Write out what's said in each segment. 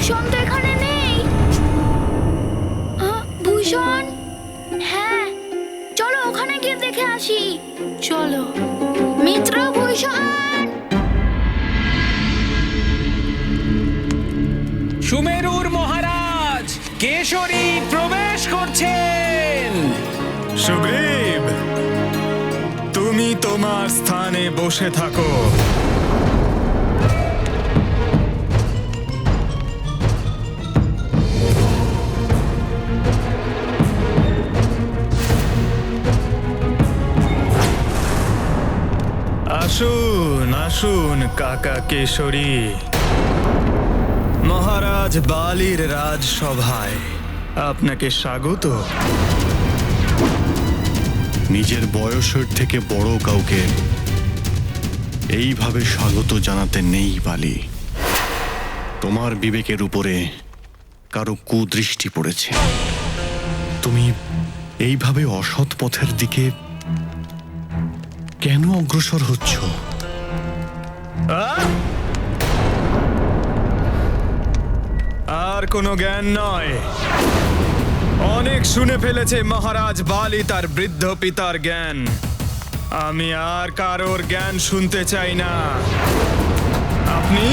ভূষণ তো এখানে নেই। ভূষণ, হ্যাঁ চলো ওখানে গিয়ে দেখে আসি। চলো মিত্র ভূষণ। সুমেরুর মহারাজ কেশরী প্রবেশ করছেন। সুগ্রীব, তুমি তোমার স্থানে বসে থাকো। আসুন আসুন কাকা কেশরী, মহারাজ বালির রাজসভায় আপনাকে স্বাগত। নিজের বয়সের থেকে বড় কাউকে এইভাবে স্বাগত জানাতে নেই বালি। তোমার বিবেকের উপরে কারো কুদৃষ্টি পড়েছে। তুমি এইভাবে অসৎ পথের দিকে কেন অগ্রসর হচ্ছ? আর কোনো জ্ঞান নয়। অনেক শুনে ফেলেছে মহারাজ বালি তার বৃদ্ধ পিতার জ্ঞান। আমি আর কারোর জ্ঞান শুনতে চাই না। আপনি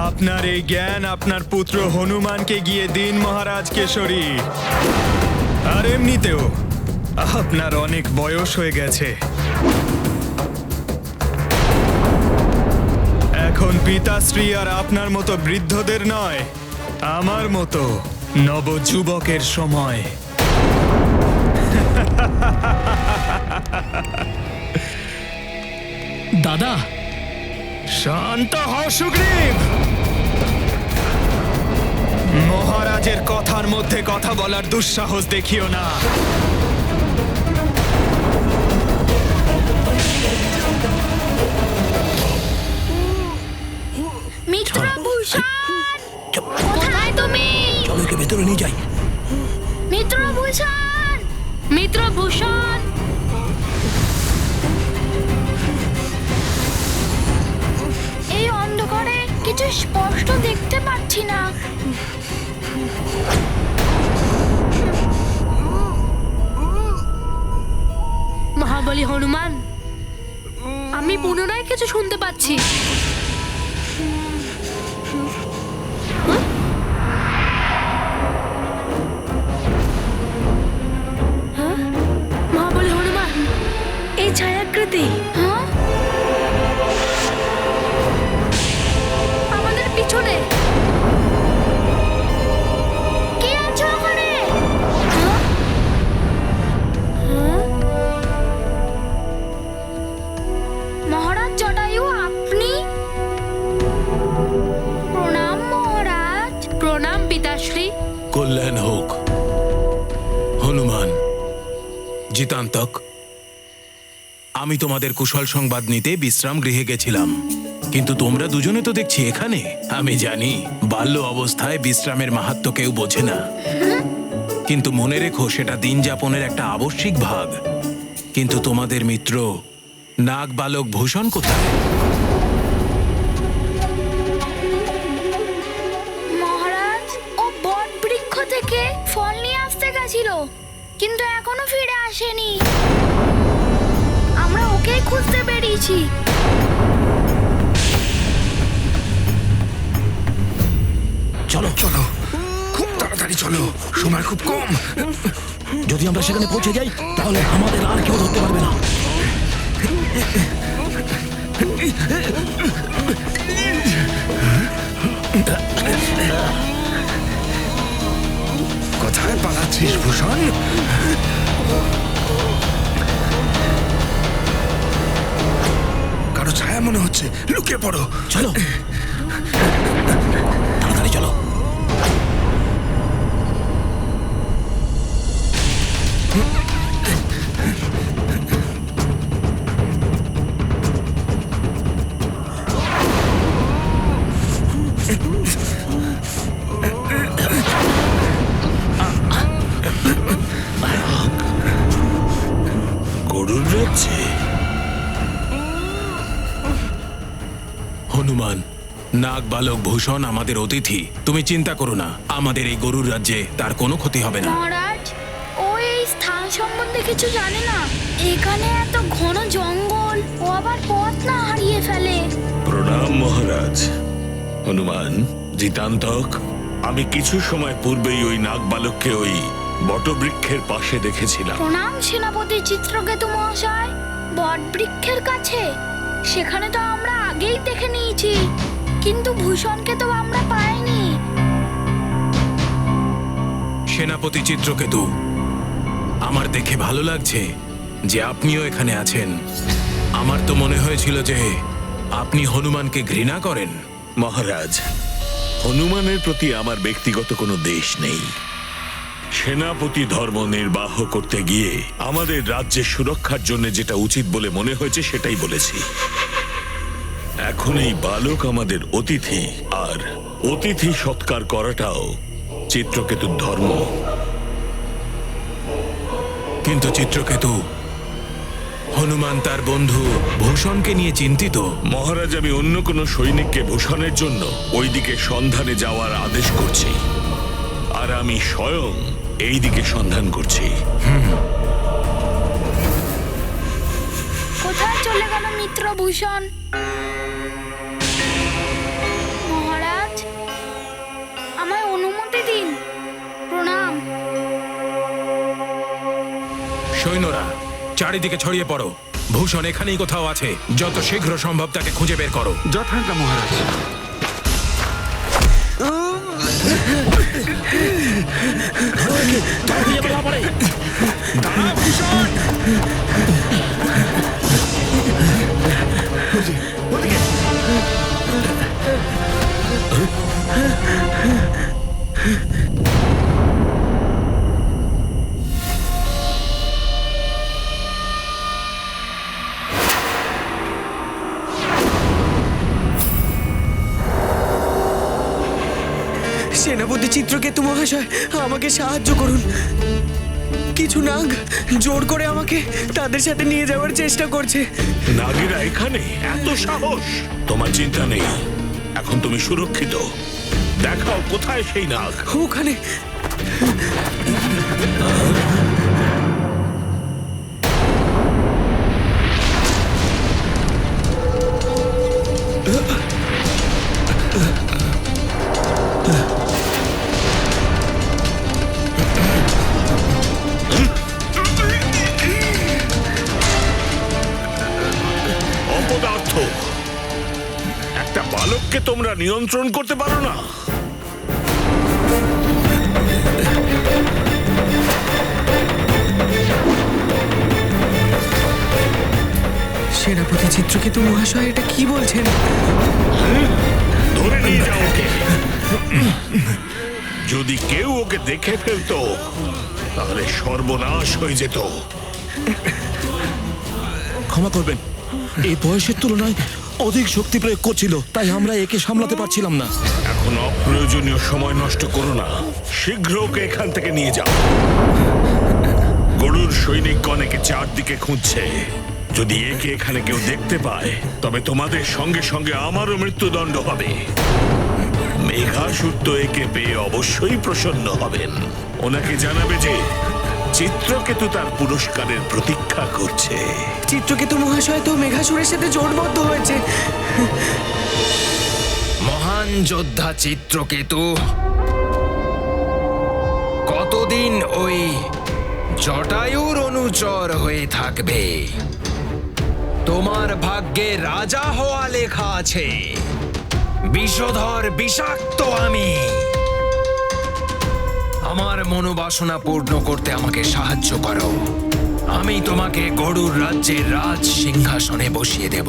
আপনার এই জ্ঞান আপনার পুত্র হনুমানকে গিয়ে দিন মহারাজ কেশরী। আর এমনিতেও আপনার অনেক বয়স হয়ে গেছে। এখন পিতাশ্রী আর আপনার মতো বৃদ্ধদের নয়, আমার মতো নবযুবকের সময়। দাদা, শান্ত হও সুগ্রীব। মহারাজের কথার মধ্যে কথা বলার দুঃসাহস দেখিও না। মিত্র ভূষণ, কোথায় তুমি? চলো একে ভেতরে নিয়ে যাই। মিত্র ভূষণ, মিত্র ভূষণ। এই অন্ধকারে কিছু স্পষ্ট দেখতে পাচ্ছি না। মহাবলী হনুমান, আমি পুনরায় কিছু শুনতে পাচ্ছি। মহাবলী হনুমান, এই ছায়াকৃতি আমাদের পিছনে। কে আছো ওখানে? মহারাজ জটায়ু, আপনি? প্রণাম মহারাজ। প্রণাম পিতাশ্রী। কল্যাণ হোক হনুমান, জিতান্তক। আমি তোমাদের কুশল সংবাদ নিতে বিশ্রাম গৃহে গেছিলাম, কিন্তু তোমরা দুজনে তো দেখছি এখানে। আমি জানি বাল্য অবস্থায় বিশ্রামের মাহাত্ম্য কেউ বোঝে না, কিন্তু মনে রেখো সেটা দিন যাপনের একটা আবশ্যিক ভাগ। কিন্তু তোমাদের মিত্র নাগ বালক ভূষণ কোথায়? মহারাজ, ও বট বৃক্ষ থেকে ফল নিয়ে আসতে গেছিল, কিন্তু এখনো ফিরে আসেনি। আমরা ওকেই খুঁজতে বেরিয়েছি। চলো চলো, খুব তাড়াতাড়ি চলো, সময় খুব কম। যদি আমরা সেখানে পৌঁছে যাই তাহলে আমাদের আর কেউ ধরতে পারবে না। কোথায় পালাচ্ছিস ভূষণ? কারো ছায়া মনে হচ্ছে, লুকিয়ে পড়ো। চলো তাড়াতাড়ি চলো। গরুর রয়েছে। হনুমান, নাগ বালক ভূষণ আমাদের অতিথি, তুমি চিন্তা করো না, আমাদের এই গরুর রাজ্যে তার কোনো ক্ষতি হবে না। মহারাজ, ও এই স্থান সম্বন্ধে কিছু জানে না। এখানে এত ঘন জঙ্গল, ও আবার পথ না হারিয়ে ফেলে। প্রণাম মহারাজ। হনুমান, জিতান্তক, আমি কিছু সময় পূর্বেই ওই নাগবালককে ওই বটবৃক্ষের পাশে দেখেছিলাম। প্রণাম সেনাপতি চিত্রকেতু মহাশয়। বটবৃক্ষের কাছে? সেখানে তো আমরা আগেই দেখে নিয়েছি, কিন্তু ভূষণকে তো আমরা পাইনি। সেনাপতি চিত্রকেতু, আমার দেখে ভালো লাগছে যে আপনিও এখানে আছেন। আমার তো মনে হয়েছিল যে আপনি হনুমানকে ঘৃণা করেন। মহারাজ, হনুমানের প্রতি আমার ব্যক্তিগত কোনো দেশ নেই। সেনাপতি ধর্ম নির্বাহ করতে গিয়ে আমাদের রাজ্যের সুরক্ষার জন্য যেটা উচিত বলে মনে হয়েছে সেটাই বলেছি। এখন এই বালক আমাদের অতিথি, আর অতিথি সৎকার করাটাও চিত্রকেতুর ধর্ম। কিন্তু চিত্রকেতু, হনুমান তার বন্ধু ভূষণকে নিয়ে চিন্তিত। মহারাজ, আমি অন্য কোনো সৈনিককে ভূষণের জন্য ওইদিকে সন্ধানে যাওয়ার আদেশ করছি, আর আমি স্বয়ং এই দিকে সন্ধান করছি। কোথায় চলে গেল মিত্র ভূষণ? মহারাজ, আমায় অনুমতি দিন। প্রণাম। সৈন্যরা চারিদিকে ছড়িয়ে পড়ো, ভূষণ এখানেই কোথাও আছে, যত শীঘ্র সম্ভব তাকে খুঁজে বের করো। যথাজ্ঞা মহারাজ। সেনাপতি চিত্রকেতু মহাশয়, আমাকে সাহায্য করুন। কিছু নাগ জোর করে আমাকে তাদের সাথে নিয়ে যাওয়ার চেষ্টা করছে। নাগেরা এখানে? এত সাহস! তোমার চিন্তা নেই, এখন তুমি সুরক্ষিত। দেখাও কোথায় সেই নাগ। ওখানে। অপদার্থ! একটা বালককে তোমরা নিয়ন্ত্রণ করতে পারো না? সেনাপতি চিত্রকেতু মহাশয়, এটা কি বলছেন? ধরে নিয়ে যাও ওকে। যদি কেউ ওকে দেখে ফেলতো তাহলে সর্বনাশ হয়ে যেত। ক্ষমা করবেন, এই বয়সের তুলনায় অধিক শক্তি প্রয়োগ করছিল, তাই আমরা একে সামলাতে পারছিলাম না। এখন অপ্রয়োজনীয় সময় নষ্ট করো না, শীঘ্র ওকে এখান থেকে নিয়ে যাও। গরুর সৈনিকগণ একে চারদিকে খুঁজছে। যদি একে এখানে কেউ দেখতে পায় তবে তোমাদের সঙ্গে সঙ্গে আমারও মৃত্যুদণ্ড হবে। মেঘাসুর তো একে পেয়ে অবশ্যই প্রসন্ন হবেন। ওনাকে জানাবে যে চিত্রকেতু তার পুরস্কারের প্রতীক্ষা করছে। চিত্রকেতু মহাশয় তো মেঘাসুরের সাথে জোটবদ্ধ হয়েছে। মহান যোদ্ধা চিত্রকেতু, কতদিন ওই জটায়ুর অনুচর হয়ে থাকবে? তোমার ভাগ্যে রাজা হওয়া লেখা আছে। বিষধর বিষাক্ত আমি। আমার মনোবাসনা পূর্ণ করতে আমাকে সাহায্য করো। আমি তোমাকে গরুর রাজ্যের রাজ সিংহাসনে বসিয়ে দেব।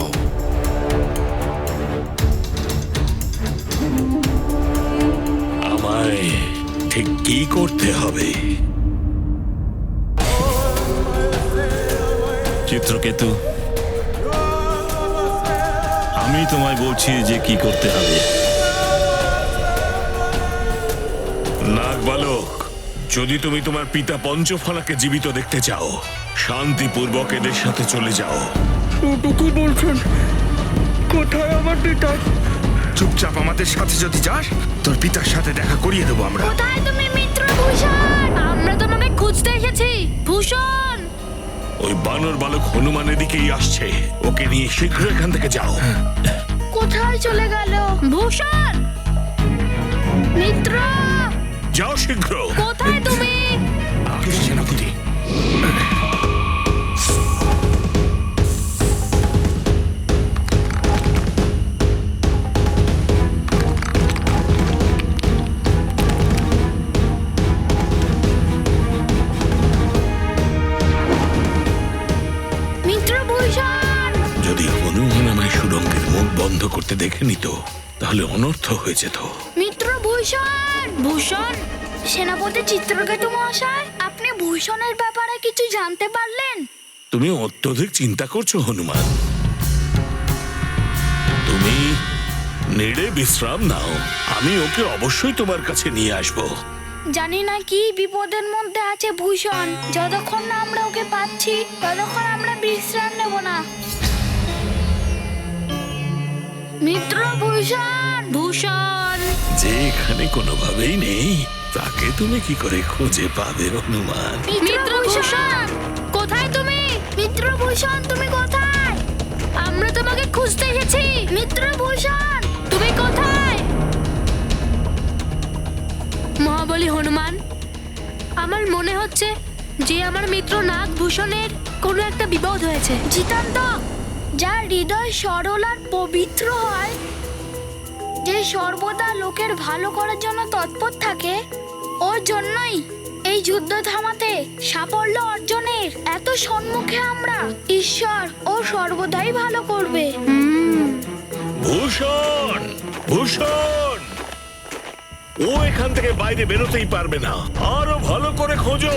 আমায় ঠিক কি করতে হবে? চিত্রকেতু, আমি তোমায় বলছি যে কি করতে হবে। নাগবালক, যদি তুমি তোমার পিতা পঞ্চফলাকে জীবিত দেখতে চাও, শান্তিপূর্বক এদের সাথে চলে যাও। ওটা কি বলছেন? কোথায় আমার পিতা? চুপচাপ আমাদের সাথে যদি যাস তোর পিতার সাথে দেখা করিয়ে দেবো আমরা। কোথায় তুমি মিত্রভূষণ? আমরা তোমাকে খুঁজতে এসেছি ভূষণ। ওই বানর বালক হনুমানের দিকেই আসছে, ওকে নিয়ে শীঘ্র এখান থেকে যাও। কোথায় চলে গেল? ভূষণ, মিত্র, যাও শীঘ্র। কোথায় তুমি? সেনাপতি, মিত্রভূষণ, যদি হনুমান আমায় সুরঙ্গের মুখ বন্ধ করতে দেখে নিত তাহলে অনর্থ হয়ে যেত। মিত্রভূষণ। ভূষণ, সেনাপতি চিত্রকেতু মহাশয়, আপনি ভূষণের ব্যাপারে কিছু জানতে পারলেন? তুমি অত্যধিক চিন্তা করছো হনুমান। তুমি নেড়ে বিশ্রাম নাও, আমি ওকে অবশ্যই তোমার কাছে নিয়ে আসবো। জানি না কি বিপদের মধ্যে আছে ভূষণ। যতক্ষণ না আমরা ওকে পাচ্ছি ততক্ষণ আমরা বিশ্রাম নেব না। মিত্রভূষণ। ভূষণ, যে এখানে কোনোভাবেই নেই তাকে তুমি কি করে খুঁজে পাবে হনুমান? মিত্রভূষণ, কোথায় তুমি? মিত্রভূষণ, তুমি কোথায়? আমরা তোমাকে খুঁজতে এসেছি। মিত্রভূষণ, তুমি কোথায়? মহাবলী হনুমান, আমার মনে হচ্ছে যে আমার মিত্র নাগভূষণের কোনো একটা বিপদ হয়েছে। জিতান্ত, যার হৃদয় সরল আর পবিত্র হয়, যে সর্বদা লোকের ভালো করার জন্য তৎপর থাকে, ওর জন্যই এই যুদ্ধ থামাতে, সাফল্য অর্জনের এত সম্মুখে আমরা। ঈশ্বর ও সর্বদাই ভালো করবে। ভূষণ, ভূষণ, ও এখান থেকে বাইরে বেরোতেই পারবে না, আরো ভালো করে খোঁজো।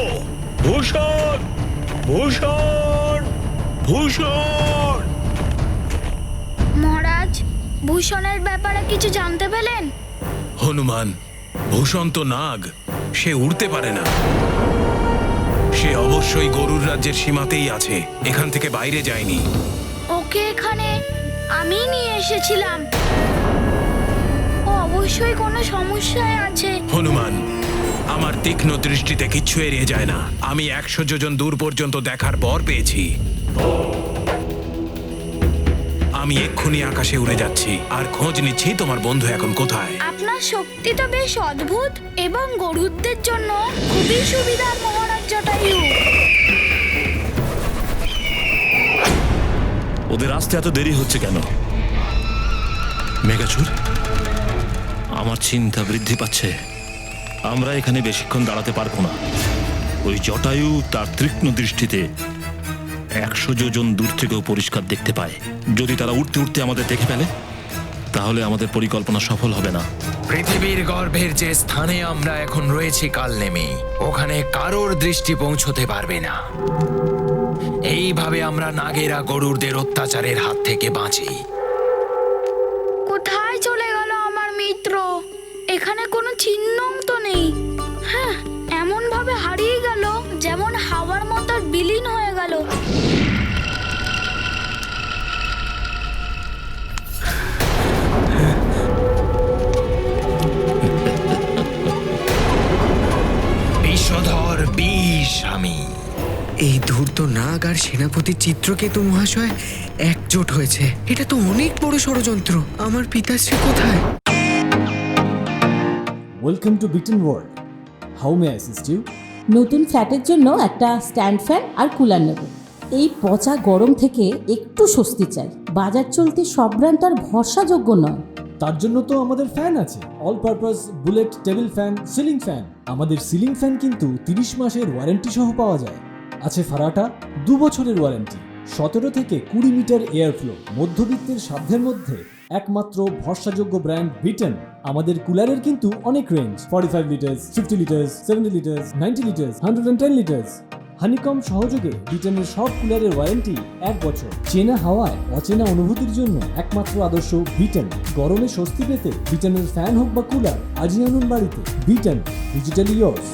ভূষণ, ভূষণ, ভূষণ। মহারাজ, ভূষণের ব্যাপারে কিছু জানতে পেলেন? হনুমান, ভূষণ তো নাগ, সে উড়তে পারে না। সে অবশ্যই গরুর রাজ্যের সীমাতেই আছে, এখান থেকে বাইরে যায়নি। ওকে এখানে আমি নিয়ে এসেছিলাম। ও অবশ্যই কোনো সমস্যায় আছে। হনুমান, আমার তীক্ষ্ণ দৃষ্টিতে কিচ্ছু এড়িয়ে যায় না। আমি 100 যোজন দূর পর্যন্ত দেখার বর পেয়েছি। আমি এক্ষুনি আকাশে উড়ে যাচ্ছি আর খোঁজ নিচ্ছি তোমার বন্ধু এখন কোথায়। আপনার শক্তি তো বেশ অদ্ভুত এবং গরুদের জন্য খুবই সুবিধার মহারাজ জটায়ু। ওদের আসতে এত দেরি হচ্ছে কেন? মেঘাচুর, আমার চিন্তা বৃদ্ধি পাচ্ছে। আমরা এখানে বেশিক্ষণ দাঁড়াতে পারবো না। ওই জটায়ু তার তীক্ষ্ণ দৃষ্টিতে 100 যোজন দূর থেকেও পরিষ্কার দেখতে পায়। যদি তারা উঠতে উঠতে আমাদের দেখে ফেলে তাহলে আমাদের পরিকল্পনা সফল হবে না। পৃথিবীর গর্ভের যে স্থানে আমরা এখন রয়েছি কাল নেমে, ওখানে কারোর দৃষ্টি পৌঁছতে পারবে না। এইভাবে আমরা নাগেরা গরুরদের অত্যাচারের হাত থেকে বাঁচি। কোথায় চলে গেল আমার মিত্র? এখানে কোনো চিহ্নও তো নেই। হ্যাঁ, এমন ভাবে হারিয়ে গেল যেমন হাওয়ার মতো বিলীন হয়ে গেল। বিষধর বিষ আমি। এই ধূর্ত নাগ আর সেনাপতি চিত্রকেতু মহাশয় একজোট হয়েছে। এটা তো অনেক বড় ষড়যন্ত্র। আমার পিতাশ্রী কোথায়? Welcome to Bitten world. How may I assist you? নতুন ফ্ল্যাটের জন্য একটা স্ট্যান্ড ফ্যান আর কুলার নেব। এই পচা গরম থেকে একটু স্বস্তি চাই। বাজার চলতে সব ব্র্যান্ড আর ভরসাযোগ্য নয়। তার জন্য তো আমাদের ফ্যান আছে, all purpose bullet table fan, ceiling fan. আমাদের সিলিং ফ্যান কিন্তু 30 মাসের ওয়ারেন্টি সহ পাওয়া যায়। আছে ফারাটা 2 বছরের ওয়ারেন্টি, 17 থেকে 20 মিটার এয়ার ফ্লো। মধ্যবিত্তের সাধ্যের মধ্যে একমাত্র ভরসাযোগ্য ব্র্যান্ড বিটেন। আমাদের কুলারের কিন্তু অনেক range, 45 litres, 50 litres, 70 litres, 90 litres, 110 litres. Honeycomb সহযোগে বিটেনের সব কুলারের ওয়ারেন্টি 1 বছর। চেনা হাওয়ায় অচেনা অনুভূতির জন্য একমাত্র আদর্শ বিটেন। গরমে স্বস্তি পেতে বিটেনের ফ্যান হোক বা কুলার, আজই আনুন বাড়িতে। Beaten, digitally yours.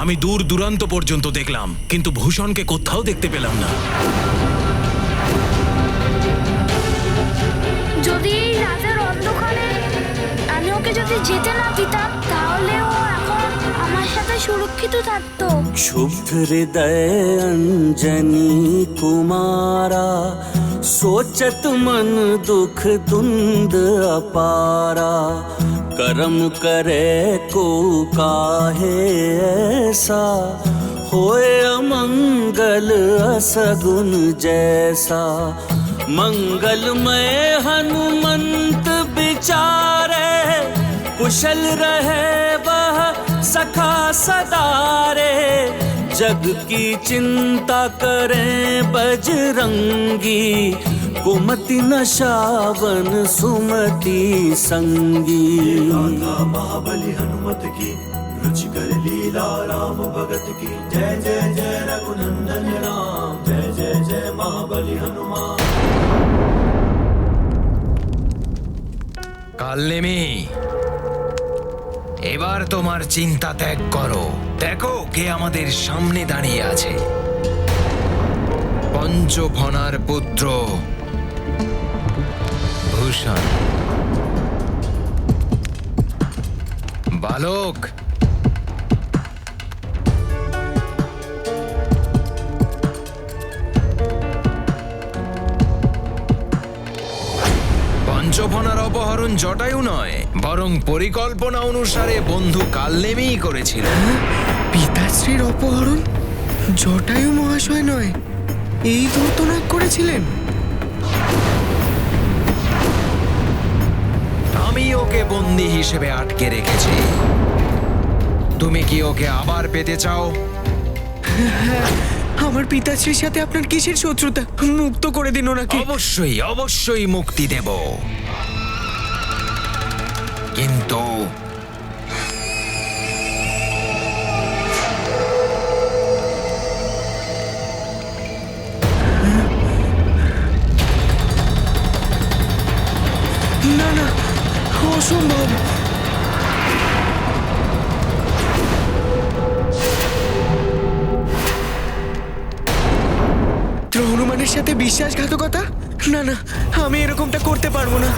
আমি দূর দূরান্ত পর্যন্ত দেখলাম, কিন্তু ভূষণকে কোথাও দেখতে পেলাম না। যদি এই রাতের অন্ধকারে আমি ওকে যদি যেতে না দিতাম, তাহলে ও এখন আমার সাথে সুরক্ষিত থাকতো। क्षुब्ध हृदय अंजनी कुमारा, सोचत मन दुख दुंद अपारा। कर्म करे को काहे ऐसा, होए अमंगल असगुन जैसा। मंगलमय हनुमंत विचारे, कुशल रहे वह सखा सदा रे। जग की चिंता करें बजरंगी, कुमति नशावन सुमति संगी। महाबली हनुमत की रुचिकर लीला राम भगत की। जय जय जय रघुनंदन राम, जय जय जय महाबली हनुमान। কালনেমি, এবার তোমার চিন্তা ত্যাগ করো। দেখো কে আমাদের সামনে দাঁড়িয়ে আছে। পঞ্চফনার পুত্র ভূষণ। বালক, পঞ্চফনার অপহরণ জটায়ু নয়, বরং পরিকল্পনা অনুসারে বন্ধু কালনেমিই করেছিল। পিতাশ্রীর অপহরণ জটায়ু মহাশয় নয়, এই দূতনাগ করেছিলেন। আমি ওকে বন্দী হিসেবে আটকে রেখেছি। তুমি কি ওকে আবার পেতে চাও? আমার পিতাশ্রীর সাথে আপনার কিসের শত্রুতা? মুক্ত করে দিন ওনাকে। অবশ্যই অবশ্যই মুক্তি দেব, কিন্তু না না, অসম্ভব। হনুমানের সাথে বিশ্বাসঘাতকতা? না না, আমি এরকমটা করতে পারবো না।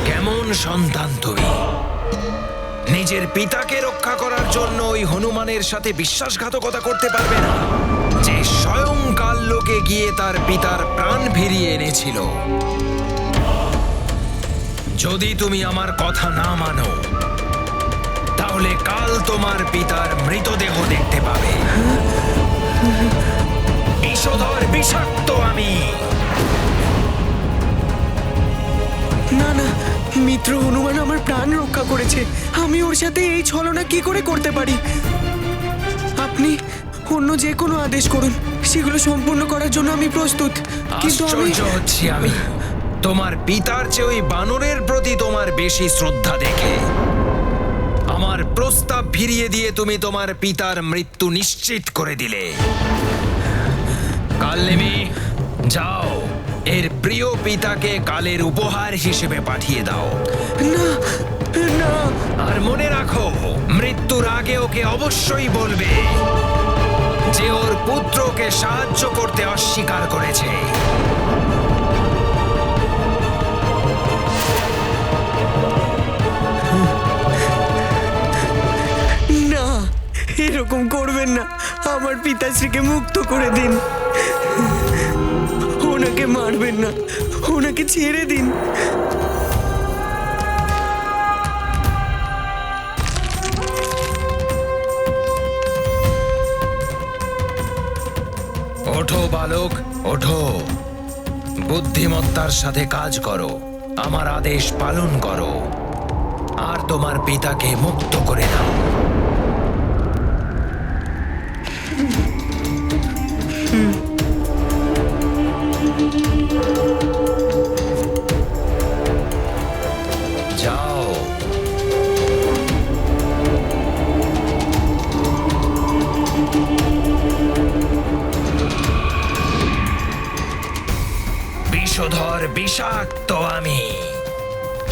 কেমন সন্তান তুমি? নিজের পিতাকে রক্ষা করার জন্য ওই হনুমানের সাথে বিশ্বাসঘাতকতা করতে পারবে না, যে স্বয়ং কাল লোকে গিয়ে তার পিতার প্রাণ ফিরিয়ে এনেছিল। যদি তুমি আমার কথা না মানো, তাহলে কাল তোমার পিতার মৃতদেহ দেখতে পাবে। বিষধর বিষাক্ত আমি। না না, মিত্র হনুমান আমার প্রাণ রক্ষা করেছে। আমি ওর সাথে এই ছলনা কি করে করতে পারি? আপনি অন্য যে কোনো আদেশ করুন, সেগুলো সম্পূর্ণ করার জন্য আমি প্রস্তুত। কিন্তু আশ্চর্য হচ্ছি আমি, তোমার পিতার চেয়ে ওই বানরের প্রতি তোমার বেশি শ্রদ্ধা দেখে। আমার প্রস্তাব ফিরিয়ে দিয়ে তুমি তোমার পিতার মৃত্যু নিশ্চিত করে দিলে। কালনেমি, যাও, এর প্রিয় পিতাকে কালের উপহার হিসেবে পাঠিয়ে দাও। না না, আর মনে রাখো, মৃত্যুর আগে ওকে অবশ্যই বলবে যে ওর পুত্রকে সাহায্য করতে অস্বীকার করেছে। না, এরকম করবেন না। আমার পিতাশ্রীকে মুক্ত করে দিন। ওনাকে মারবেন না, ওনাকে ছেড়ে দিন। ওঠো বালক, ওঠো। বুদ্ধিমত্তার সাথে কাজ করো, আমার আদেশ পালন করো, আর তোমার পিতাকে মুক্ত করে দাও। যাও। বিষধর বিষাক্ত আমি।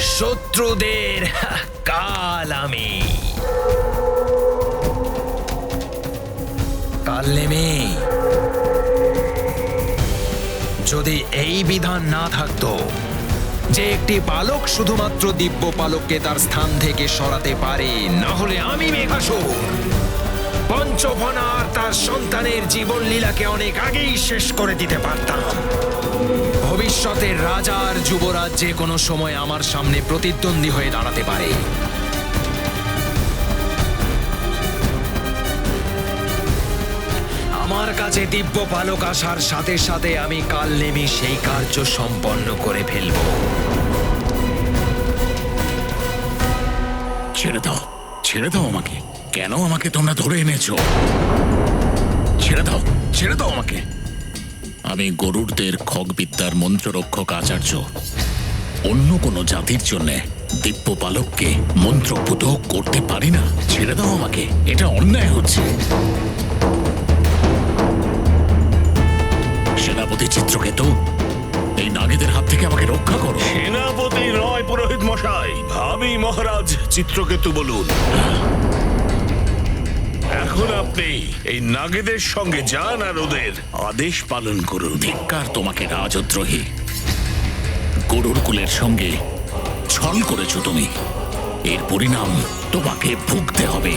শত্রুদের কাল আমি। কাল নেমে যদি এই বিধান না থাকতো যে একটি বালক শুধুমাত্র দিব্য পালককে তার স্থান থেকে সরাতে পারে, না হলে আমি মেঘাসুর পঞ্চফনা আর তার সন্তানের জীবন লীলাকে অনেক আগেই শেষ করে দিতে পারতাম। ভবিষ্যতের রাজার যুবরাজ যে কোনো সময় আমার সামনে প্রতিদ্বন্দ্বী হয়ে দাঁড়াতে পারে। আমার কাছে দিব্য পালক আসার সাথে সাথে আমি কাল নেমে সেই কার্য সম্পন্ন করে ফেলব। ছেড়ে দাও, ছেড়ে দাও আমাকে। কেন আমাকে তোমরা ধরে এনেছো? ছেড়ে দাও, ছেড়ে দাও আমাকে। আমি গরুড়দের খগবিদ্যার মন্ত্ররক্ষক আচার্য। অন্য কোনো জাতির জন্য দিব্য পালককে মন্ত্রপুত করতে পারি না। ছেড়ে দাও আমাকে, এটা অন্যায় হচ্ছে। সেনাপতি চিত্রকেতু, এই নাগেদের হাত থেকে আমাকে রক্ষা করো। সেনাপতি নয় পুরোহিত মশাই, আমি মহারাজ চিত্রকেতু বলুন। এখন আপনি এই নাগেদের সঙ্গে যান আর ওদের আদেশ পালন করুন। ধিক্কার তোমাকে রাজদ্রোহী! গরুর কুলের সঙ্গে ছল করেছো তুমি, এর পরিণাম তোমাকে ভুগতে হবে।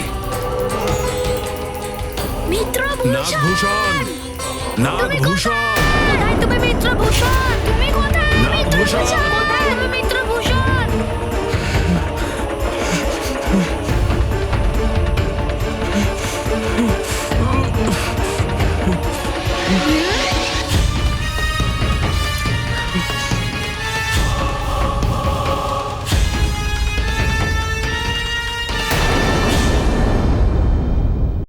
নাগভূষণ, নাগভূষণ, তুমি মিত্রভূষণ, তুমি কোথায়? নাগভূষণ।